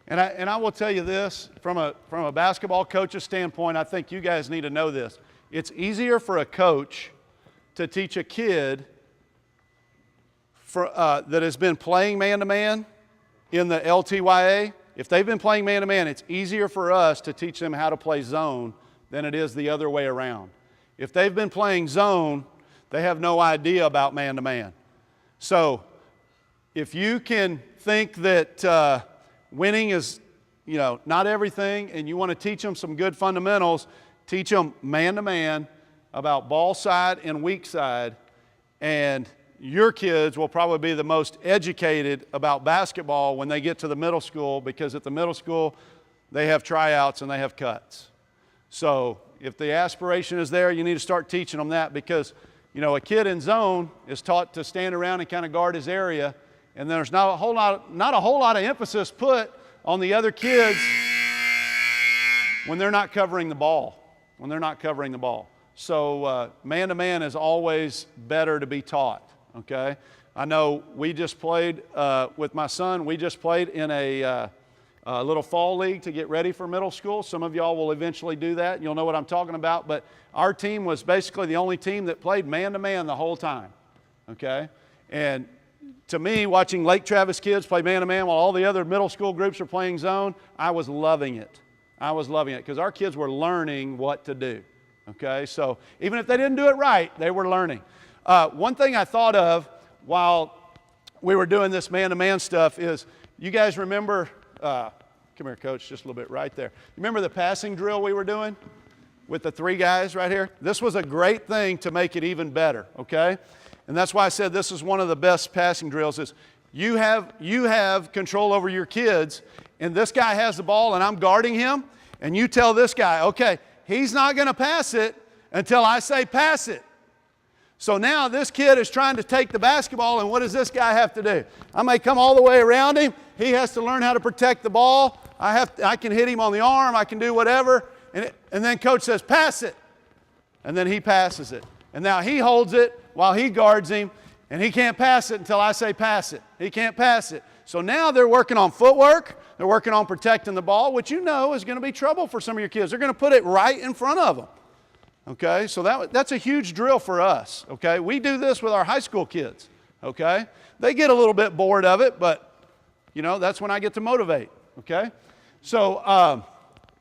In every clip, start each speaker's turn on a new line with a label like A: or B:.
A: And I will tell you this, from a basketball coach's standpoint, I think you guys need to know this. It's easier for a coach to teach a kid that has been playing man-to-man in the LTYA. If they've been playing man-to-man, it's easier for us to teach them how to play zone than it is the other way around. If they've been playing zone, they have no idea about man-to-man. So if you can think that winning is, not everything, and you want to teach them some good fundamentals, teach them man-to-man about ball side and weak side, and your kids will probably be the most educated about basketball when they get to the middle school, because at the middle school they have tryouts and they have cuts. So if the aspiration is there, you need to start teaching them that, because a kid in zone is taught to stand around and kind of guard his area, and there's not a whole lot of emphasis put on the other kids when they're not covering the ball. So man-to-man is always better to be taught, okay? I know we just played with my son. We just played in a little fall league to get ready for middle school. Some of y'all will eventually do that. You'll know what I'm talking about. But our team was basically the only team that played man-to-man the whole time, okay? And to me, watching Lake Travis kids play man-to-man while all the other middle school groups are playing zone, I was loving it. Because our kids were learning what to do, okay? So even if they didn't do it right, they were learning. One thing I thought of while we were doing this man-to-man stuff is, you guys remember, come here, Coach, just a little bit right there. You remember the passing drill we were doing with the 3 guys right here? This was a great thing to make it even better, okay? And that's why I said this is one of the best passing drills. Is you have control over your kids, and this guy has the ball and I'm guarding him, and you tell this guy, okay, he's not going to pass it until I say pass it. So now this kid is trying to take the basketball, and what does this guy have to do? I may come all the way around him. He has to learn how to protect the ball. I can hit him on the arm. I can do whatever. And then coach says, pass it. And then he passes it. And now he holds it while he guards him, and he can't pass it until I say pass it. He can't pass it. So now they're working on footwork. They're working on protecting the ball, which is going to be trouble for some of your kids. They're going to put it right in front of them. Okay, so that's a huge drill for us, okay? We do this with our high school kids, okay? They get a little bit bored of it, but, that's when I get to motivate, okay? So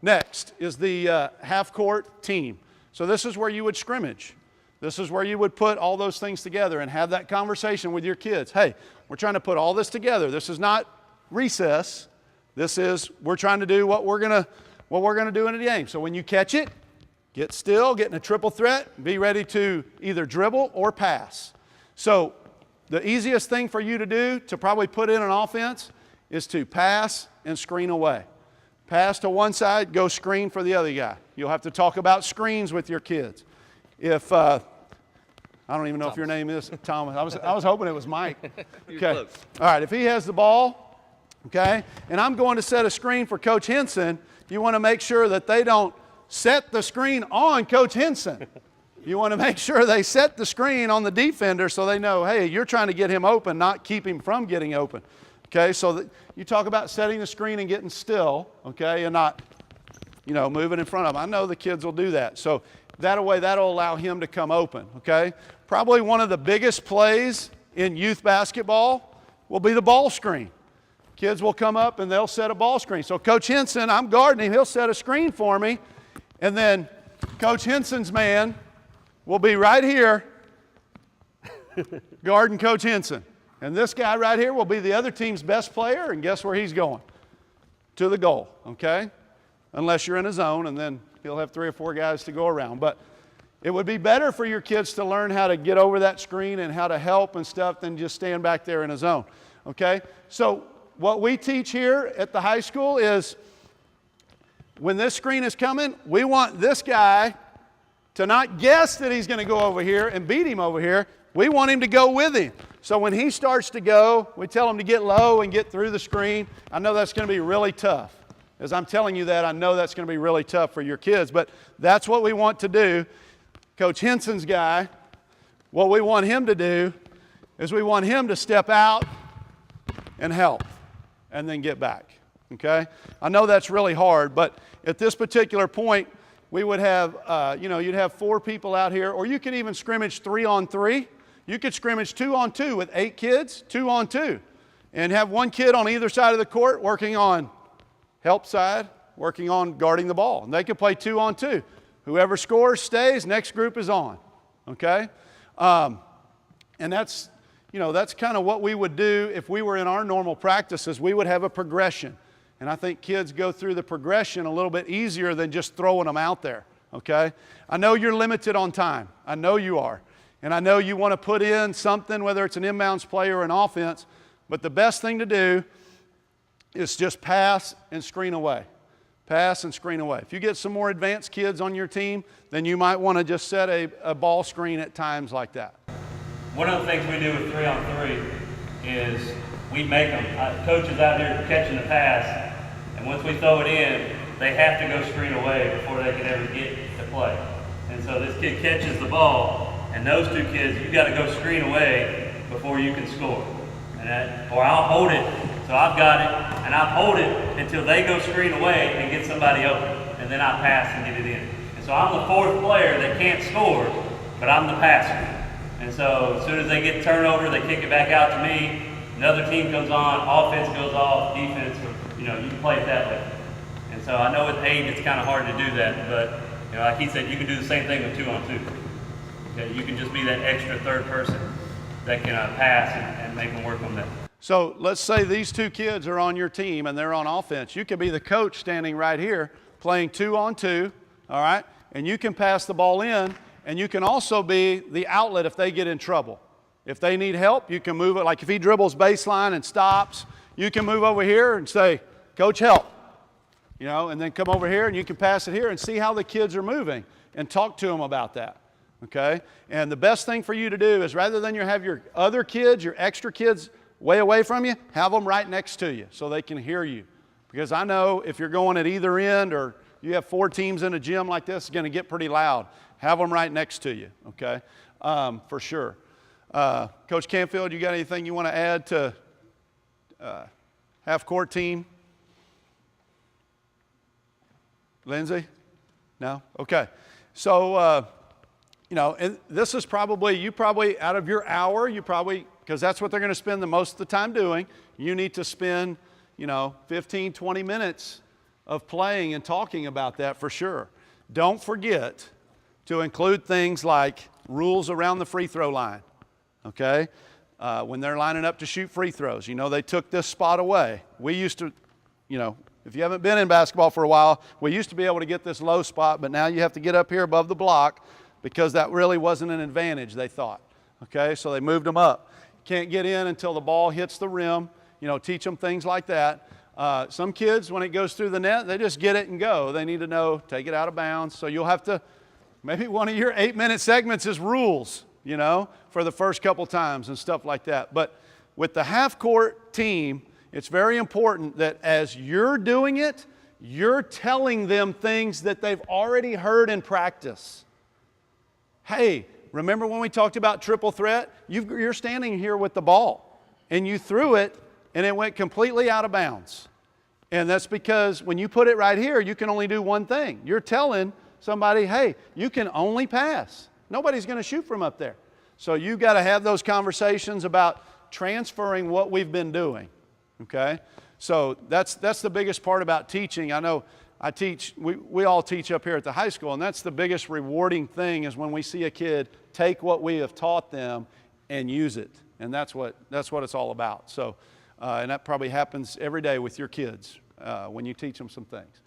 A: next is the half-court team. So this is where you would scrimmage. This is where you would put all those things together and have that conversation with your kids. Hey, we're trying to put all this together. This is not recess. We're trying to do what we're gonna do in a game. So when you catch it, get still, get in a triple threat, be ready to either dribble or pass. So the easiest thing for you to do to probably put in an offense is to pass and screen away. Pass to one side, go screen for the other guy. You'll have to talk about screens with your kids. If I don't even know if your name is Thomas. I was hoping it was Mike. Okay. All right, if he has the ball, okay, and I'm going to set a screen for Coach Henson, you want to make sure that they don't set the screen on Coach Henson. You want to make sure they set the screen on the defender so they know, hey, you're trying to get him open, not keep him from getting open. Okay, so that you talk about setting the screen and getting still, okay, and not, moving in front of him. I know the kids will do that. So that'll allow him to come open, okay? Probably one of the biggest plays in youth basketball will be the ball screen. Kids will come up and they'll set a ball screen. So Coach Henson, I'm guarding him, he'll set a screen for me, and then Coach Henson's man will be right here guarding Coach Henson. And this guy right here will be the other team's best player, and guess where he's going? To the goal, okay? Unless you're in a zone, and then he'll have 3 or 4 guys to go around. But it would be better for your kids to learn how to get over that screen and how to help and stuff than just stand back there in a zone, okay? So what we teach here at the high school is when this screen is coming, we want this guy to not guess that he's going to go over here and beat him over here. We want him to go with him. So when he starts to go, we tell him to get low and get through the screen. I know that's going to be really tough. As I'm telling you that, I know that's going to be really tough for your kids, but that's what we want to do. Coach Henson's guy, what we want him to do is we want him to step out and help and then get back. okay? I know that's really hard, but at this particular point, we would have, you'd have 4 people out here, or you could even scrimmage 3-on-3. You could scrimmage 2-on-2 with 8 kids, 2-on-2, and have 1 kid on either side of the court working on help side, working on guarding the ball. And they could play 2-on-2. Whoever scores stays, next group is on, okay? And that's kind of what we would do if we were in our normal practices. We would have a progression. And I think kids go through the progression a little bit easier than just throwing them out there, okay? I know you're limited on time. I know you are. And I know you want to put in something, whether it's an inbounds play or an offense, but the best thing to do is just pass and screen away. Pass and screen away. If you get some more advanced kids on your team, then you might want to just set a ball screen at times like that.
B: One of the things we do with 3-on-3 is we make them, coaches out here catching the pass, and once we throw it in, they have to go screen away before they can ever get to play. And so this kid catches the ball, and those 2 kids, you got to go screen away before you can score. Or I'll hold it, so I've got it, and I'll hold it until they go screen away and get somebody open, and then I pass and get it in. And so I'm the 4th player that can't score, but I'm the passer. And so as soon as they get turnover, they kick it back out to me. Another team comes on, offense goes off, defense, you can play it that way. And so I know with 8 it's kind of hard to do that, but like he said, you can do the same thing with 2-on-2. Okay? You can just be that extra 3rd person that can pass and make them work on that.
A: So let's say these 2 kids are on your team and they're on offense. You could be the coach standing right here playing 2-on-2, all right? And you can pass the ball in, and you can also be the outlet if they get in trouble. If they need help, you can move it. Like if he dribbles baseline and stops, you can move over here and say, Coach, help. And then come over here and you can pass it here and see how the kids are moving and talk to them about that, okay? And the best thing for you to do is rather than you have your other kids, your extra kids way away from you, have them right next to you so they can hear you. Because I know if you're going at either end or you have 4 teams in a gym like this, it's going to get pretty loud. Have them right next to you, okay, for sure. Coach Canfield, you got anything you want to add to half-court team? Lindsay? No? Okay. So, and this is probably, out of your hour, because that's what they're going to spend the most of the time doing, you need to spend, 15, 20 minutes of playing and talking about that for sure. Don't forget to include things like rules around the free throw line, okay? When they're lining up to shoot free throws, they took this spot away. We used to, if you haven't been in basketball for a while, we used to be able to get this low spot, but now you have to get up here above the block because that really wasn't an advantage, they thought, okay? So they moved them up. Can't get in until the ball hits the rim, teach them things like that. Some kids, when it goes through the net, they just get it and go. They need to know, take it out of bounds. So you'll have to, maybe one of your 8-minute segments is rules, for the first couple times and stuff like that. But with the half-court team, it's very important that as you're doing it, you're telling them things that they've already heard in practice. Hey, remember when we talked about triple threat? You're standing here with the ball, and you threw it, and it went completely out of bounds. And that's because when you put it right here, you can only do one thing. You're telling somebody, hey, you can only pass. Nobody's going to shoot from up there. So you've got to have those conversations about transferring what we've been doing, okay? So that's the biggest part about teaching. I know I teach, we all teach up here at the high school, and that's the biggest rewarding thing is when we see a kid take what we have taught them and use it. And that's what it's all about. So, and that probably happens every day with your kids when you teach them some things.